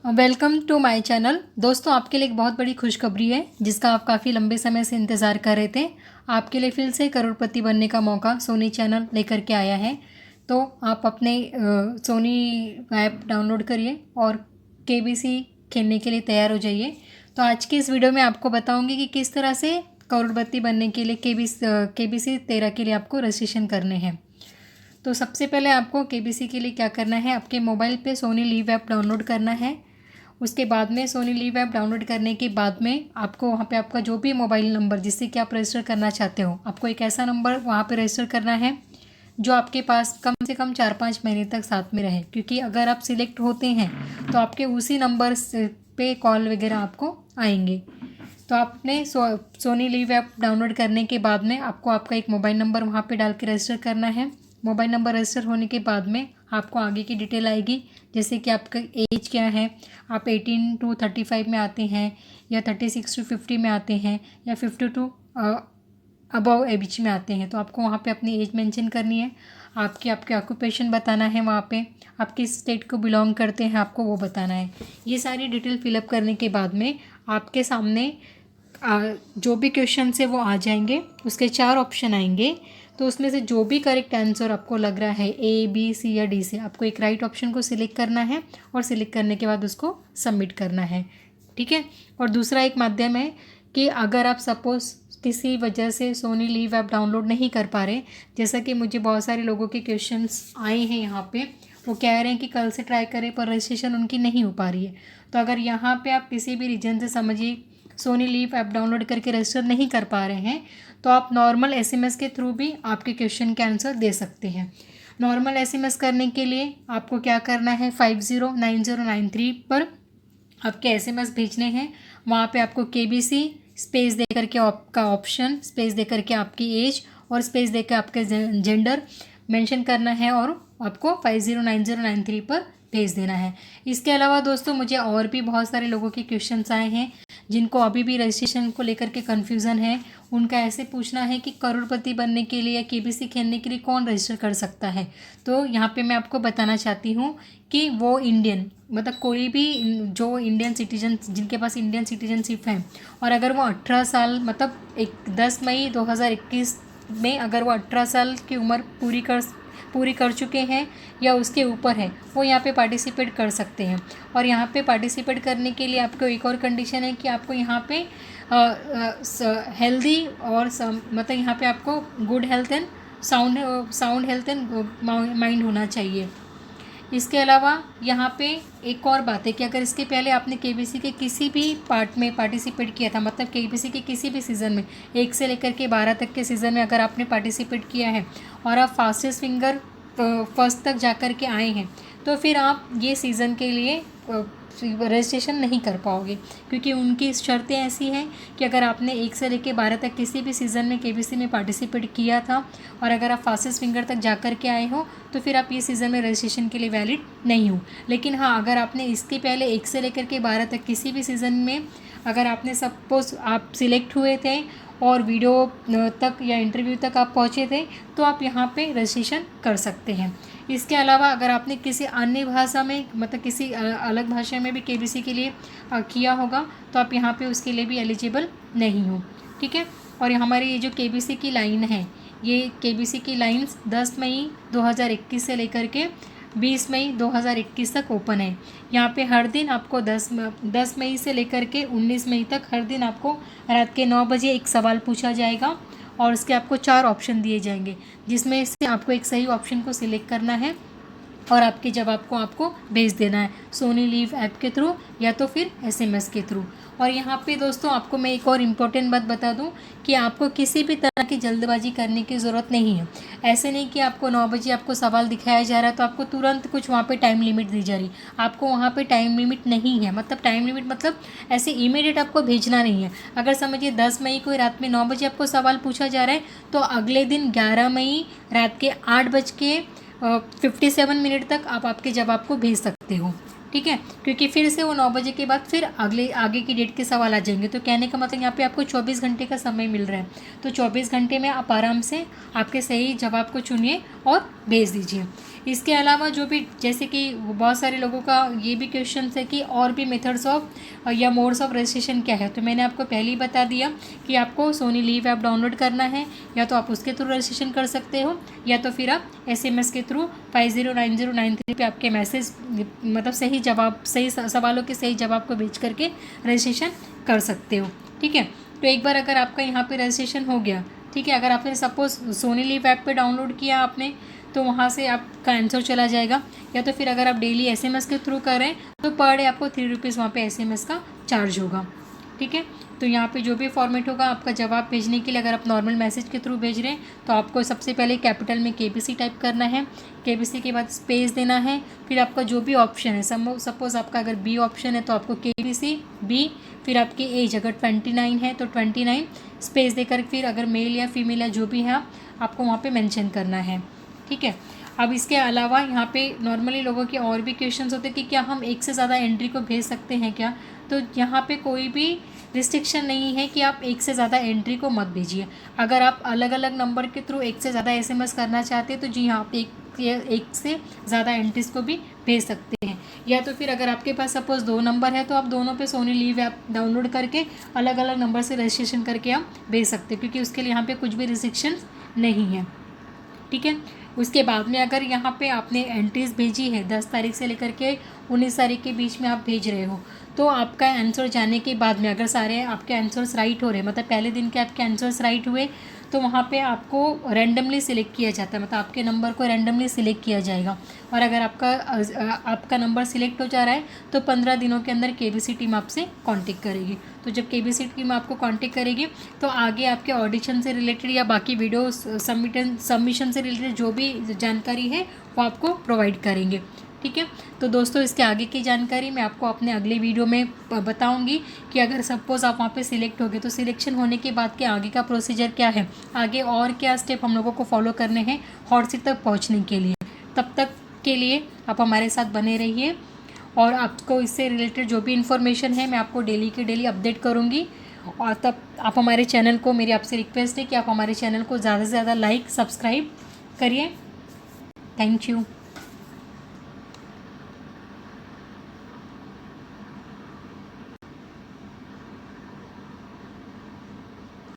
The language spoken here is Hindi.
Welcome to my channel. दोस्तों, आपके लिए एक बहुत बड़ी खुशखबरी है जिसका आप काफ़ी लंबे समय से इंतज़ार कर रहे थे। आपके लिए फिर से करोड़पति बनने का मौका सोनी चैनल लेकर के आया है। तो आप अपने सोनी ऐप डाउनलोड करिए और केबीसी खेलने के लिए तैयार हो जाइए। तो आज की इस वीडियो में आपको बताऊंगी कि किस तरह से करोड़पति बनने के लिए केबीसी 13 के लिए आपको रजिस्ट्रेशन करने हैं। तो सबसे पहले आपको केबीसी के लिए क्या करना है, आपके मोबाइल पे सोनी लीव ऐप डाउनलोड करना है। उसके बाद में सोनी लीव ऐप डाउनलोड करने के बाद में आपको वहाँ पे आपका जो भी मोबाइल नंबर जिससे कि आप रजिस्टर करना चाहते हो, आपको एक ऐसा नंबर वहाँ पे रजिस्टर करना है जो आपके पास कम से कम 4-5 महीने तक साथ में रहे, क्योंकि अगर आप सिलेक्ट होते हैं तो आपके उसी नंबर पे कॉल वगैरह आपको आएंगे। तो आपने सोनी लीव ऐप डाउनलोड करने के बाद में आपको आपका एक मोबाइल नंबर वहाँ पे डाल के रजिस्टर करना है। मोबाइल नंबर रजिस्टर होने के बाद में आपको आगे की डिटेल आएगी, जैसे कि आपका एज क्या है, आप 18 to 35 में आते हैं या 36 to 50 में आते हैं या 50 to अबव एज में आते हैं। तो आपको वहाँ पे अपनी एज मेंशन करनी है, आपके ऑक्यूपेशन बताना है, वहाँ पे आप किस स्टेट को बिलोंग करते हैं आपको वो बताना है। ये सारी डिटेल फिलअप करने के बाद में आपके सामने जो भी क्वेश्चन है वो आ जाएंगे। उसके 4 ऑप्शन आएंगे, तो उसमें से जो भी करेक्ट आंसर आपको लग रहा है A, B, C या D से, आपको एक राइट ऑप्शन को सिलेक्ट करना है और सिलेक्ट करने के बाद उसको सबमिट करना है। ठीक है। और दूसरा एक माध्यम है कि अगर आप सपोज़ किसी वजह से सोनी लीव ऐप डाउनलोड नहीं कर पा रहे, जैसा कि मुझे बहुत सारे लोगों के क्वेश्चंस आए हैं यहाँ पे, वो कह रहे हैं कि कल से ट्राई करें पर रजिस्ट्रेशन उनकी नहीं हो पा रही है। तो अगर यहाँ पे आप किसी भी रीजन से समझिए सोनी लीव ऐप डाउनलोड करके रजिस्टर नहीं कर पा रहे हैं, तो आप नॉर्मल एसएमएस के थ्रू भी आपके क्वेश्चन के आंसर दे सकते हैं। नॉर्मल एसएमएस करने के लिए आपको क्या करना है, 509093 पर आपके एसएमएस भेजने हैं। वहाँ पे आपको केबीसी स्पेस दे करके आपका ऑप्शन, स्पेस दे करके आपकी एज और स्पेस दे कर आपके जेंडर मेंशन करना है और आपको 509093 पर भेज देना है। इसके अलावा दोस्तों, मुझे और भी बहुत सारे लोगों के क्वेश्चंस आए हैं जिनको अभी भी रजिस्ट्रेशन को लेकर के कन्फ्यूज़न है। उनका ऐसे पूछना है कि करोड़पति बनने के लिए या केबीसी खेलने के लिए कौन रजिस्टर कर सकता है। तो यहाँ पे मैं आपको बताना चाहती हूँ कि वो इंडियन, मतलब कोई भी जो इंडियन सिटीजन, जिनके पास इंडियन सिटीजनशिप है और अगर वो 18 साल, मतलब 10 मई 2021 में अगर वो 18 साल की उम्र पूरी कर चुके हैं या उसके ऊपर है, वो यहाँ पे पार्टिसिपेट कर सकते हैं। और यहाँ पे पार्टिसिपेट करने के लिए आपको एक और कंडीशन है कि आपको यहाँ पे हेल्दी और मतलब यहाँ पे आपको good health and sound health and mind होना चाहिए। इसके अलावा यहाँ पे एक और बात है कि अगर इसके पहले आपने केबीसी के किसी भी पार्ट में पार्टिसिपेट किया था, मतलब केबीसी के किसी भी सीज़न में 1 से लेकर के 12 तक के सीज़न में अगर आपने पार्टिसिपेट किया है और आप फास्टेस्ट फिंगर फर्स्ट तक जा कर के आए हैं, तो फिर आप ये सीज़न के लिए रजिस्ट्रेशन नहीं कर पाओगे, क्योंकि उनकी शर्तें ऐसी हैं कि अगर आपने 1 से लेकर 12 तक किसी भी सीज़न में केबीसी में पार्टिसिपेट किया था और अगर आप फास्टेस्ट फिंगर तक जा कर के आए हो, तो फिर आप ये सीज़न में रजिस्ट्रेशन के लिए वैलिड नहीं हो। लेकिन हाँ, अगर आपने इसके पहले 1 से लेकर के 12 तक किसी भी सीज़न में अगर आपने सपोज आप सिलेक्ट हुए थे और वीडियो तक या इंटरव्यू तक आप पहुँचे थे, तो आप यहाँ पे रजिस्ट्रेशन कर सकते हैं। इसके अलावा अगर आपने किसी अन्य भाषा में, मतलब किसी अलग भाषा में भी केबीसी के लिए किया होगा, तो आप यहाँ पे उसके लिए भी एलिजिबल नहीं हो। ठीक है। और हमारी ये जो केबीसी की लाइन है, ये केबीसी की लाइन्स 10 मई 2021 से लेकर के 20 मई 2021 तक ओपन है। यहाँ पे हर दिन आपको 10 मई से लेकर के 19 मई तक हर दिन आपको रात के 9 बजे एक सवाल पूछा जाएगा और उसके आपको 4 ऑप्शन दिए जाएंगे, जिसमें से आपको एक सही ऑप्शन को सिलेक्ट करना है और आपके जवाब को आपको भेज देना है सोनी लीव ऐप के थ्रू या तो फिर एसएमएस के थ्रू। और यहाँ पे दोस्तों आपको मैं एक और इम्पोर्टेंट बात बता दूँ कि आपको किसी भी तरह की जल्दबाजी करने की ज़रूरत नहीं है। ऐसे नहीं कि आपको 9 बजे आपको सवाल दिखाया जा रहा है तो आपको तुरंत कुछ वहाँ पे टाइम लिमिट दी जा रही। आपको वहाँ पे टाइम लिमिट नहीं है, मतलब टाइम लिमिट मतलब ऐसे इमीडिएट आपको भेजना नहीं है। अगर समझिए 10 मई को रात में 9 बजे आपको सवाल पूछा जा रहा है, तो अगले दिन 11 मई रात के 8:57 तक आप आपके जवाब को भेज सकते हो। ठीक है, क्योंकि फिर से वो 9 बजे के बाद फिर आगे की डेट के सवाल आ जाएंगे। तो कहने का मतलब यहाँ पे आपको 24 घंटे का समय मिल रहा है, तो 24 घंटे में आप आराम से आपके सही जवाब को चुनिए और भेज दीजिए। इसके अलावा जो भी, जैसे कि बहुत सारे लोगों का ये भी क्वेश्चन है कि और भी मेथड्स ऑफ या मोड्स ऑफ रजिस्ट्रेशन क्या है। तो मैंने आपको पहले ही बता दिया कि आपको सोनी लीव ऐप डाउनलोड करना है, या तो आप उसके थ्रू रजिस्ट्रेशन कर सकते हो, या तो फिर आप SMS के थ्रू 509093 पे आपके मैसेज मतलब सही सवालों के सही जवाब को भेज करके रजिस्ट्रेशन कर सकते हो। ठीक है, तो एक बार अगर आपका यहाँ पे रजिस्ट्रेशन हो गया, ठीक है, अगर आपने सपोज सोनी लीव ऐप पे डाउनलोड किया आपने, तो वहाँ से आपका आंसर चला जाएगा। या तो फिर अगर आप डेली SMS के थ्रू करें तो पर डे आपको 3 रुपीज़ वहाँ पे SMS का चार्ज होगा। ठीक है, तो यहाँ पे जो भी फॉर्मेट होगा आपका जवाब भेजने के लिए, अगर आप नॉर्मल मैसेज के थ्रू भेज रहे हैं तो आपको सबसे पहले कैपिटल में KBC टाइप करना है, KBC के बाद स्पेस देना है, फिर आपका जो भी ऑप्शन है, सपोज आपका अगर B ऑप्शन है तो आपको KBC B, फिर आपकी एज अगर 29 है तो 29 स्पेस देकर फिर अगर मेल या फीमेल या जो भी है आपको वहाँ पे मेंशन करना है। ठीक है, अब इसके अलावा यहाँ पे नॉर्मली लोगों के और भी क्वेश्चंस होते हैं कि क्या हम एक से ज़्यादा एंट्री को भेज सकते हैं क्या। तो यहाँ पे कोई भी रिस्ट्रिक्शन नहीं है कि आप एक से ज़्यादा एंट्री को मत भेजिए। अगर आप अलग अलग नंबर के थ्रू एक से ज़्यादा SMS करना चाहते हैं तो जी हाँ, आप एक से ज़्यादा एंट्रीज़ को भी भेज सकते हैं। या तो फिर अगर आपके पास सपोज़ 2 नंबर है तो आप दोनों पे सोनी लीव ऐप डाउनलोड करके अलग अलग नंबर से रजिस्ट्रेशन करके आप भेज सकते हैं, क्योंकि उसके लिए यहाँ पे कुछ भी रिस्ट्रिक्शन नहीं है। ठीक है, उसके बाद में अगर यहाँ पे आपने एंट्रीज़ भेजी है 10 तारीख से लेकर के 19 तारीख के बीच में आप भेज रहे हो, तो आपका आंसर जाने के बाद में अगर सारे आपके आंसर्स राइट हो रहे हैं, मतलब पहले दिन के आपके आंसर्स राइट हुए, तो वहाँ पे आपको रैंडमली सिलेक्ट किया जाता है, मतलब आपके नंबर को रैंडमली सिलेक्ट किया जाएगा। और अगर आपका नंबर सिलेक्ट हो जा रहा है तो 15 दिनों के अंदर KBC टीम आपसे कांटेक्ट करेगी। तो जब KBC टीम आपको कांटेक्ट करेगी तो आगे आपके ऑडिशन से रिलेटेड या बाकी वीडियो सबमिशन से रिलेटेड जो भी जानकारी है वो आपको प्रोवाइड करेंगे। ठीक है, तो दोस्तों इसके आगे की जानकारी मैं आपको अपने अगले वीडियो में बताऊंगी कि अगर सपोज़ आप वहाँ पे सिलेक्ट हो गए तो सिलेक्शन होने के बाद के आगे का प्रोसीजर क्या है, आगे और क्या स्टेप हम लोगों को फॉलो करने हैं हॉट सीट तक पहुँचने के लिए। तब तक के लिए आप हमारे साथ बने रहिए, और आपको इससे रिलेटेड जो भी इन्फॉर्मेशन है मैं आपको डेली की डेली अपडेट करूँगी। और तब आप हमारे चैनल को, मेरी आपसे रिक्वेस्ट है कि आप हमारे चैनल को ज़्यादा से ज़्यादा लाइक सब्सक्राइब करिए। Thank you.